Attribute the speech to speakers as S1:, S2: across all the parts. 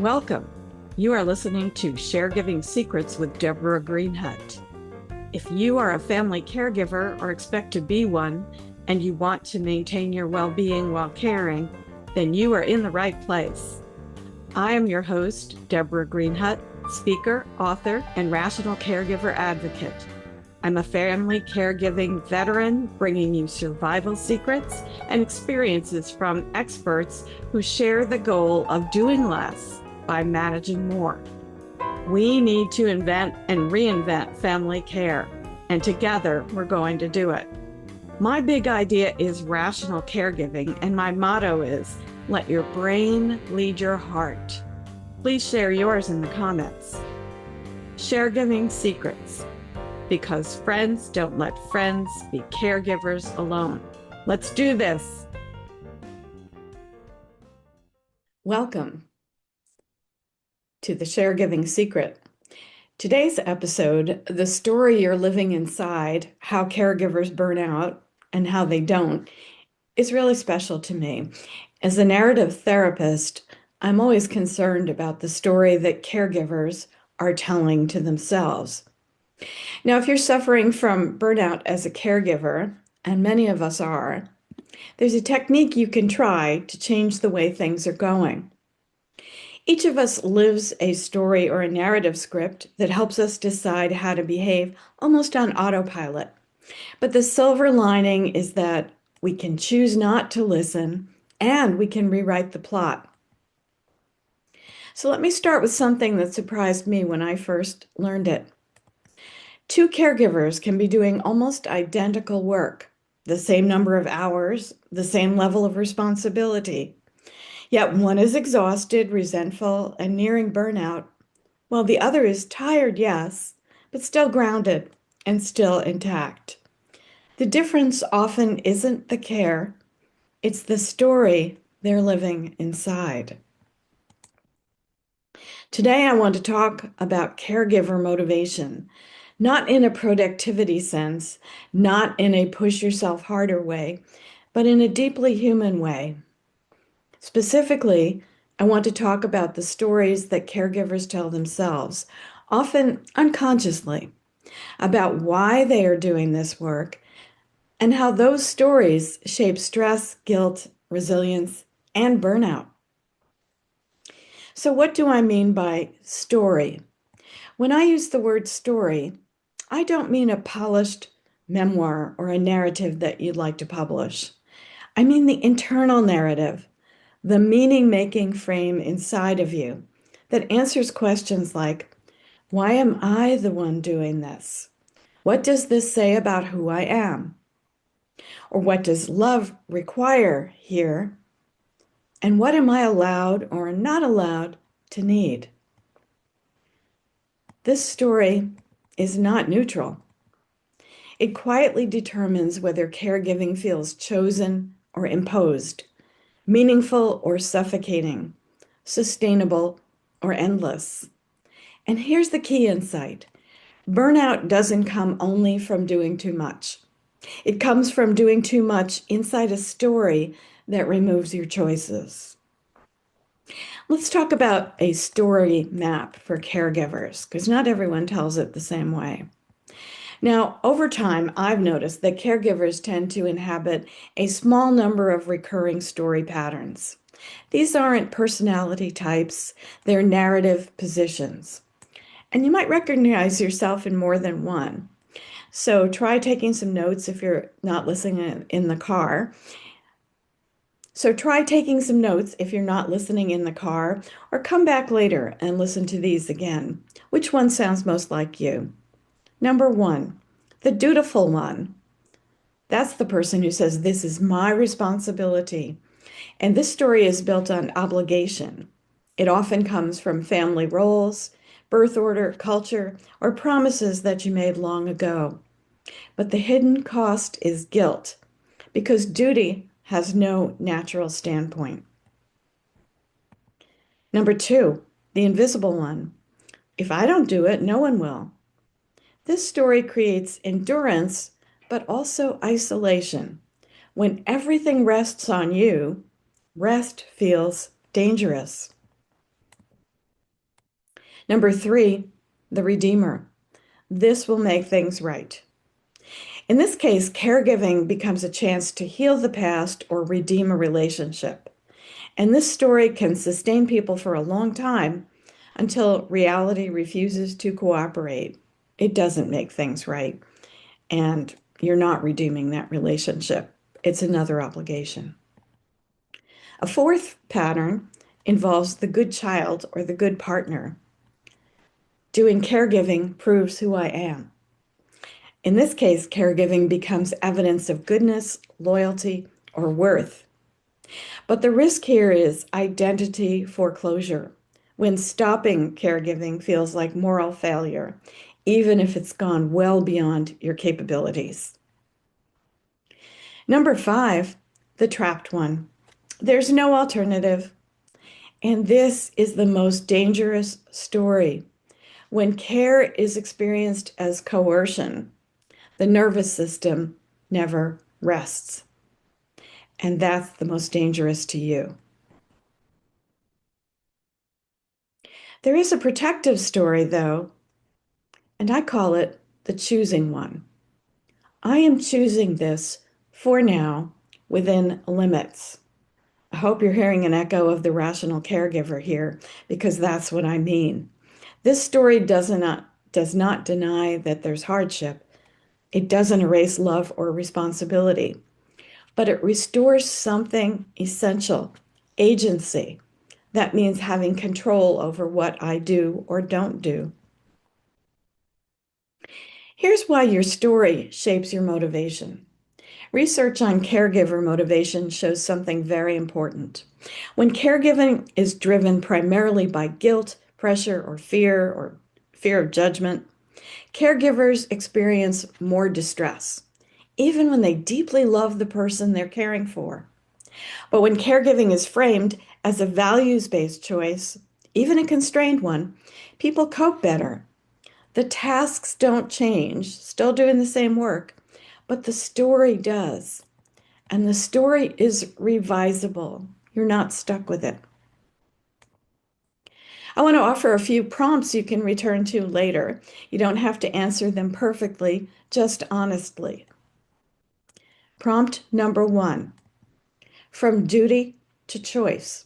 S1: Welcome. You are listening to Sharegiving Secrets with Deborah Greenhut. If you are a family caregiver or expect to be one, and you want to maintain your well-being while caring, then you are in the right place. I am your host, Deborah Greenhut, speaker, author, and Rational Caregiver advocate. I'm a family caregiving veteran, bringing you survival secrets and experiences from experts who share the goal of doing less by managing more. We need to invent and reinvent family care, and together we're going to do it. My big idea is rational caregiving, and my motto is, let your brain lead your heart. Please share yours in the comments. Sharegiving Secrets, because friends don't let friends be caregivers alone. Let's do this. Welcome to the Sharegiving Secret. Today's episode, The Story You're Living Inside, How Caregivers Burn Out and How They Don't, is really special to me. As a narrative therapist, I'm always concerned about the story that caregivers are telling to themselves. Now, if you're suffering from burnout as a caregiver, and many of us are, there's a technique you can try to change the way things are going. Each of us lives a story or a narrative script that helps us decide how to behave almost on autopilot. But the silver lining is that we can choose not to listen and we can rewrite the plot. So let me start with something that surprised me when I first learned it. Two caregivers can be doing almost identical work, the same number of hours, the same level of responsibility. Yet one is exhausted, resentful, and nearing burnout, while the other is tired, yes, but still grounded and still intact. The difference often isn't the care, it's the story they're living inside. Today, I want to talk about caregiver motivation, not in a productivity sense, not in a push yourself harder way, but in a deeply human way. Specifically, I want to talk about the stories that caregivers tell themselves, often unconsciously, about why they are doing this work and how those stories shape stress, guilt, resilience, and burnout. So what do I mean by story? When I use the word story, I don't mean a polished memoir or a narrative that you'd like to publish. I mean the internal narrative, the meaning-making frame inside of you that answers questions like, why am I the one doing this? What does this say about who I am? Or what does love require here? And what am I allowed or not allowed to need? This story is not neutral. It quietly determines whether caregiving feels chosen or imposed, meaningful or suffocating, sustainable or endless. And here's the key insight. Burnout doesn't come only from doing too much. It comes from doing too much inside a story that removes your choices. Let's talk about a story map for caregivers, because not everyone tells it the same way. Now, over time, I've noticed that caregivers tend to inhabit a small number of recurring story patterns. These aren't personality types, they're narrative positions. And you might recognize yourself in more than one. So try taking some notes if you're not listening in the car. Or come back later and listen to these again. Which one sounds most like you? Number one, the dutiful one. That's the person who says, this is my responsibility. And this story is built on obligation. It often comes from family roles, birth order, culture, or promises that you made long ago. But the hidden cost is guilt, because duty has no natural standpoint. Number two, the invisible one. If I don't do it, no one will. This story creates endurance, but also isolation. When everything rests on you, rest feels dangerous. Number 3, the Redeemer. This will make things right. In this case, caregiving becomes a chance to heal the past or redeem a relationship. And this story can sustain people for a long time until reality refuses to cooperate. It doesn't make things right, and you're not redeeming that relationship. It's another obligation. A fourth pattern involves the good child or the good partner. Doing caregiving proves who I am. In this case, caregiving becomes evidence of goodness, loyalty, or worth. But the risk here is identity foreclosure, when stopping caregiving feels like moral failure, even if it's gone well beyond your capabilities. Number 5, the trapped one. There's no alternative. And this is the most dangerous story. When care is experienced as coercion, the nervous system never rests. And that's the most dangerous to you. There is a protective story, though, and I call it the choosing one. I am choosing this for now within limits. I hope you're hearing an echo of the Rational Caregiver here, because that's what I mean. This story does not deny that there's hardship. It doesn't erase love or responsibility, but it restores something essential, agency. That means having control over what I do or don't do. Here's why your story shapes your motivation. Research on caregiver motivation shows something very important. When caregiving is driven primarily by guilt, pressure, or fear of judgment, caregivers experience more distress, even when they deeply love the person they're caring for. But when caregiving is framed as a values-based choice, even a constrained one, people cope better. The tasks don't change, still doing the same work, but the story does. And the story is revisable. You're not stuck with it. I want to offer a few prompts you can return to later. You don't have to answer them perfectly, just honestly. Prompt number 1, from duty to choice.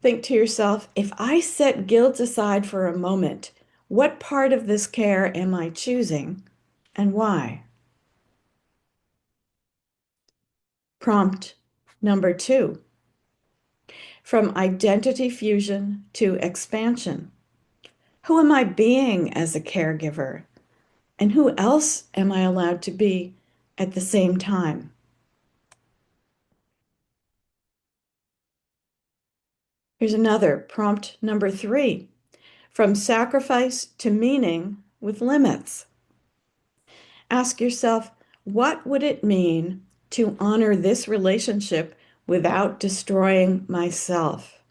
S1: Think to yourself, if I set guilt aside for a moment, what part of this care am I choosing and why? Prompt number 2, from identity fusion to expansion. Who am I being as a caregiver? And who else am I allowed to be at the same time? Here's another, prompt number 3, from sacrifice to meaning with limits. Ask yourself, what would it mean to honor this relationship without destroying myself?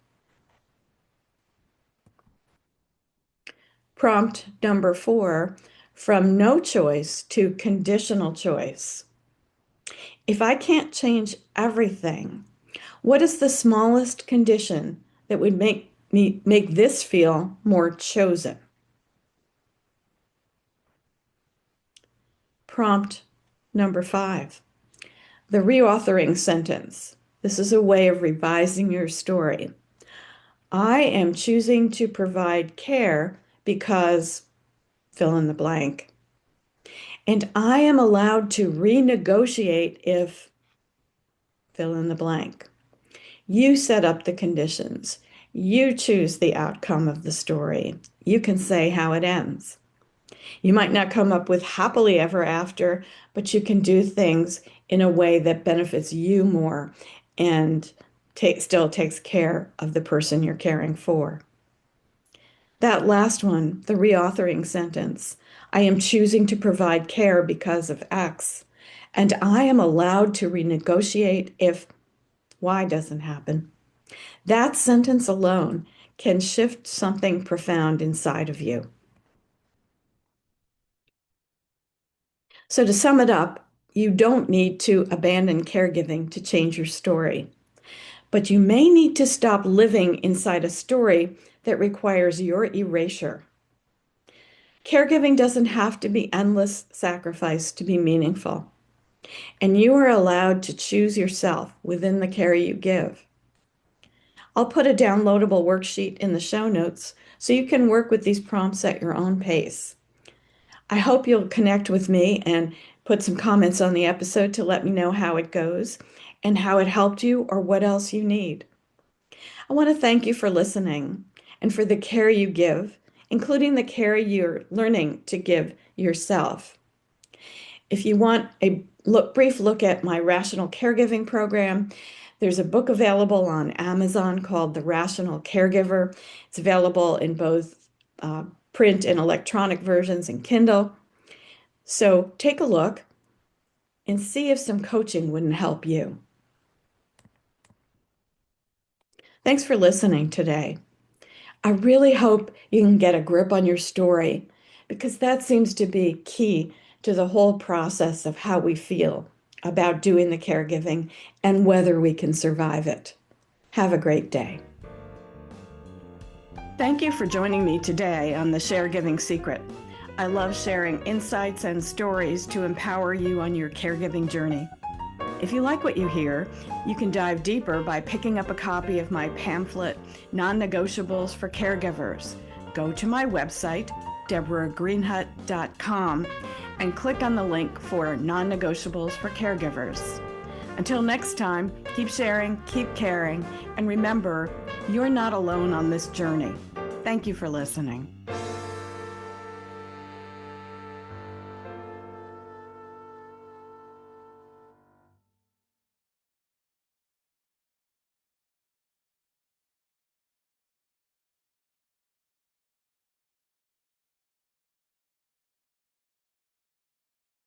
S1: Prompt number 4, from no choice to conditional choice. If I can't change everything, what is the smallest condition that would make this feel more chosen? Prompt number 5, the reauthoring sentence. This is a way of revising your story. I am choosing to provide care because fill in the blank. And I am allowed to renegotiate if fill in the blank. You set up the conditions. You choose the outcome of the story. You can say how it ends. You might not come up with happily ever after, but you can do things in a way that benefits you more and still takes care of the person you're caring for. That last one, the reauthoring sentence, I am choosing to provide care because of X, and I am allowed to renegotiate if Y doesn't happen. That sentence alone can shift something profound inside of you. So to sum it up, you don't need to abandon caregiving to change your story, but you may need to stop living inside a story that requires your erasure. Caregiving doesn't have to be endless sacrifice to be meaningful, and you are allowed to choose yourself within the care you give. I'll put a downloadable worksheet in the show notes so you can work with these prompts at your own pace. I hope you'll connect with me and put some comments on the episode to let me know how it goes and how it helped you or what else you need. I want to thank you for listening and for the care you give, including the care you're learning to give yourself. If you want a brief look at my Rational Caregiving program, there's a book available on Amazon called The Rational Caregiver. It's available in both print and electronic versions and Kindle. So take a look and see if some coaching wouldn't help you. Thanks for listening today. I really hope you can get a grip on your story, because that seems to be key to the whole process of how we feel about doing the caregiving and whether we can survive it. Have a great day. Thank you for joining me today on the Sharegiving Secret. I love sharing insights and stories to empower you on your caregiving journey. If you like what you hear, you can dive deeper by picking up a copy of my pamphlet, Non-Negotiables for Caregivers. Go to my website, deborahgreenhut.com, and click on the link for Non-Negotiables for Caregivers. Until next time, keep sharing, keep caring, and remember, you're not alone on this journey. Thank you for listening.